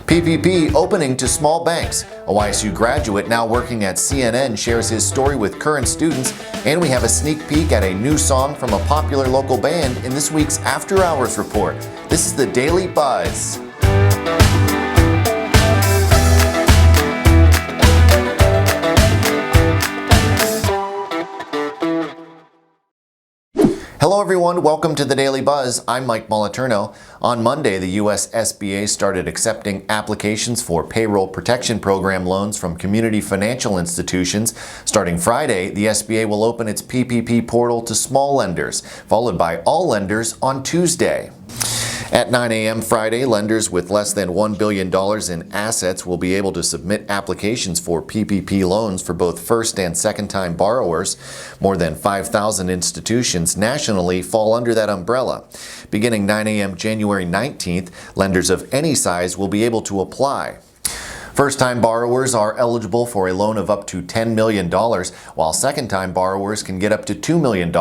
PPP opening to small banks. A YSU graduate now working at CNN shares his story with current students, and we have a sneak peek at a new song from a popular local band in this week's After Hours Report. This is the Daily Buzz. Hello everyone, welcome to the Daily Buzz. I'm Mike Moliterno. On Monday, the U.S. SBA started accepting applications for payroll protection program loans from community financial institutions. Starting Friday, the SBA will open its PPP portal to small lenders, followed by all lenders on Tuesday. At 9 a.m. Friday, lenders with less than $1 billion in assets will be able to submit applications for PPP loans for both first and second-time borrowers. More than 5,000 institutions nationally fall under that umbrella. Beginning 9 a.m. January 19th, lenders of any size will be able to apply. First-time borrowers are eligible for a loan of up to $10 million, while second-time borrowers can get up to $2 million,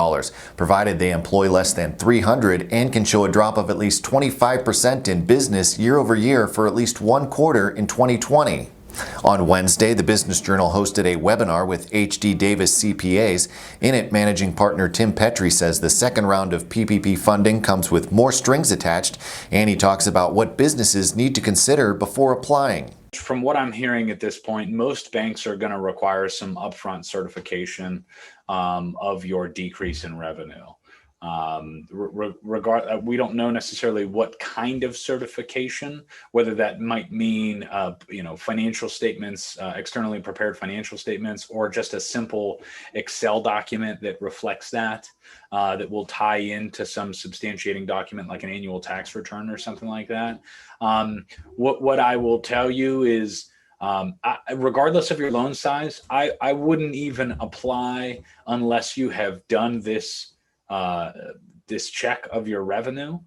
provided they employ less than 300 and can show a drop of at least 25% in business year over year for at least one quarter in 2020. On Wednesday, the Business Journal hosted a webinar with H.D. Davis CPAs. In it, managing partner Tim Petrie says the second round of PPP funding comes with more strings attached, and he talks about what businesses need to consider before applying. From what I'm hearing at this point, most banks are going to require some upfront certification of your decrease in revenue. We don't know necessarily what kind of certification, whether that might mean, financial statements, externally prepared financial statements, or just a simple Excel document that reflects that will tie into some substantiating document like an annual tax return or something like that. What I will tell you is, regardless of your loan size, I wouldn't even apply unless you have done this check of your revenue.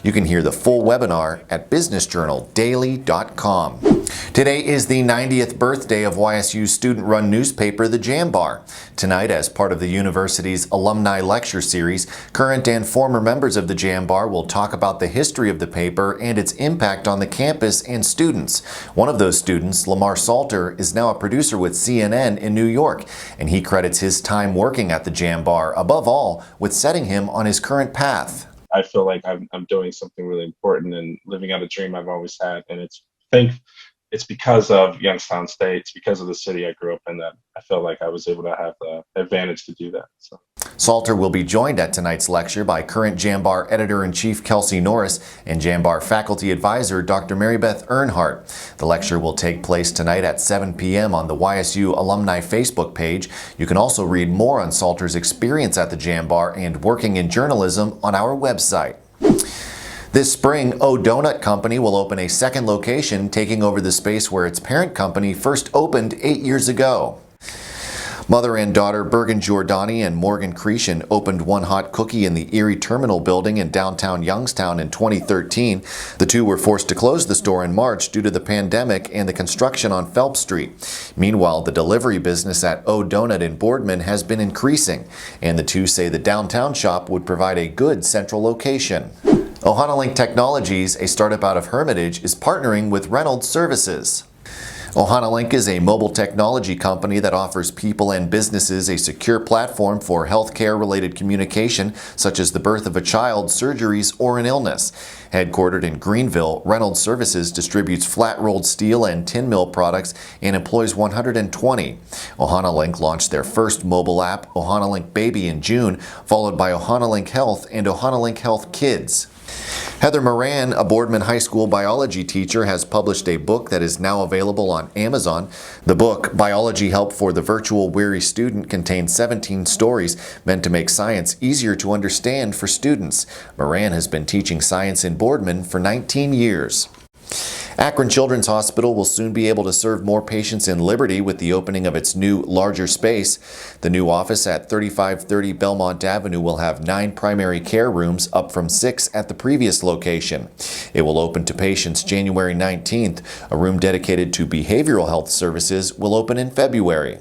You can hear the full webinar at businessjournaldaily.com. Today is the 90th birthday of YSU's student-run newspaper, The Jambar. Tonight, as part of the university's alumni lecture series, current and former members of The Jambar will talk about the history of the paper and its impact on the campus and students. One of those students, Lamar Salter, is now a producer with CNN in New York, and he credits his time working at The Jambar, above all, with setting him on his current path. I feel like I'm doing something really important and living out a dream I've always had. And it's because of Youngstown State, it's because of the city I grew up in that I feel like I was able to have the advantage to do that. So. Salter will be joined at tonight's lecture by current Jambar Editor-in-Chief Kelsey Norris and Jambar Faculty Advisor Dr. Mary Beth Earnhardt. The lecture will take place tonight at 7 p.m. on the YSU Alumni Facebook page. You can also read more on Salter's experience at the Jambar and working in journalism on our website. This spring, Donut Company will open a second location, taking over the space where its parent company first opened 8 years ago. Mother and daughter Bergen Giordani and Morgan Cretion opened One Hot Cookie in the Erie Terminal building in downtown Youngstown in 2013. The two were forced to close the store in March due to the pandemic and the construction on Phelps Street. Meanwhile, the delivery business at Donut in Boardman has been increasing, and the two say the downtown shop would provide a good central location. OhanaLink Technologies, a startup out of Hermitage, is partnering with Reynolds Services. OhanaLink is a mobile technology company that offers people and businesses a secure platform for healthcare-related communication, such as the birth of a child, surgeries, or an illness. Headquartered in Greenville, Reynolds Services distributes flat-rolled steel and tin mill products and employs 120. OhanaLink launched their first mobile app, OhanaLink Baby, in June, followed by OhanaLink Health and OhanaLink Health Kids. Heather Moran, a Boardman High School biology teacher, has published a book that is now available on Amazon. The book, Biology Help for the Virtual Weary Student, contains 17 stories meant to make science easier to understand for students. Moran has been teaching science in Boardman for 19 years. Akron Children's Hospital will soon be able to serve more patients in Liberty with the opening of its new, larger space. The new office at 3530 Belmont Avenue will have 9 primary care rooms, up from 6 at the previous location. It will open to patients January 19th. A room dedicated to behavioral health services will open in February.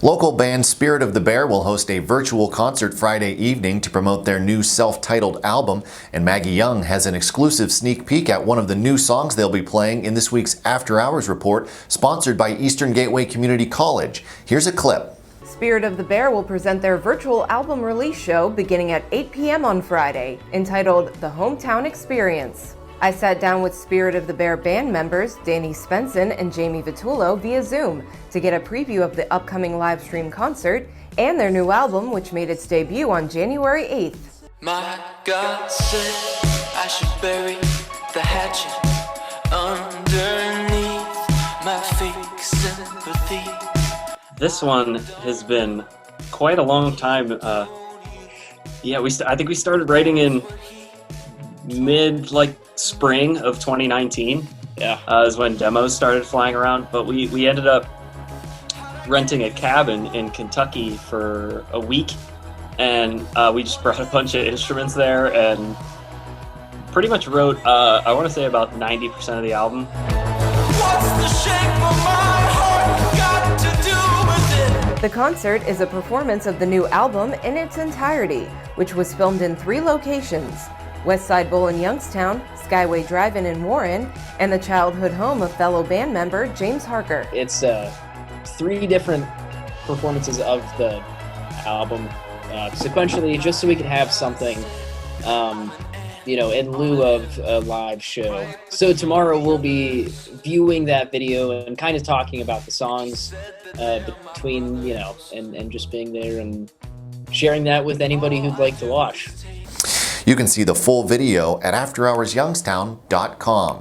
Local band Spirit of the Bear will host a virtual concert Friday evening to promote their new self-titled album, and Maggie Young has an exclusive sneak peek at one of the new songs they'll be playing in this week's After Hours report, sponsored by Eastern Gateway Community College. Here's a clip. Spirit of the Bear will present their virtual album release show beginning at 8 p.m. on Friday, entitled The Hometown Experience. I sat down with Spirit of the Bear band members Danny Svensson and Jamie Vitullo via Zoom to get a preview of the upcoming live stream concert and their new album, which made its debut on January 8th. My God said I should bury the hatchet underneath my fake sympathy. This one has been quite a long time. I think we started writing in spring of 2019. Is when demos started flying around, but we ended up renting a cabin in Kentucky for a week, and we just brought a bunch of instruments there and pretty much wrote I want to say about 90% of the album. What's the shape of my heart got to do with it? The concert is a performance of the new album in its entirety, which was filmed in 3 locations: Westside Bowl in Youngstown, Skyway Drive-In in Warren, and the childhood home of fellow band member James Harker. It's 3 different performances of the album sequentially, just so we can have something, in lieu of a live show. So tomorrow we'll be viewing that video and kind of talking about the songs between, and just being there and sharing that with anybody who'd like to watch. You can see the full video at afterhoursyoungstown.com.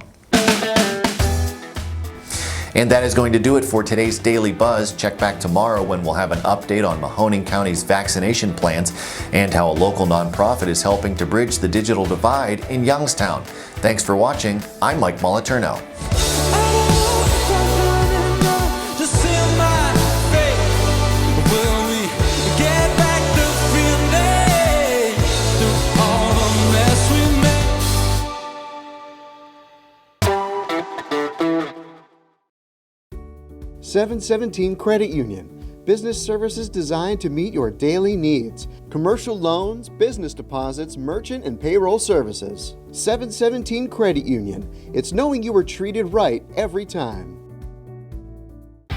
And that is going to do it for today's Daily Buzz. Check back tomorrow when we'll have an update on Mahoning County's vaccination plans and how a local nonprofit is helping to bridge the digital divide in Youngstown. Thanks for watching. I'm Mike Moliterno. $717 Credit Union. Business services designed to meet your daily needs. Commercial loans, business deposits, merchant and payroll services. $717 Credit Union. It's knowing you were treated right every time.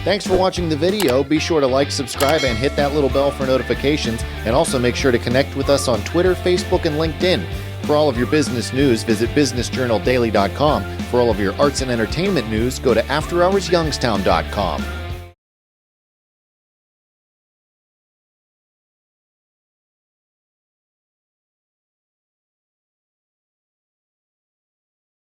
Thanks for watching the video. Be sure to like, subscribe, and hit that little bell for notifications. And also make sure to connect with us on Twitter, Facebook, and LinkedIn. For all of your business news, visit businessjournaldaily.com. For all of your arts and entertainment news, go to afterhoursyoungstown.com.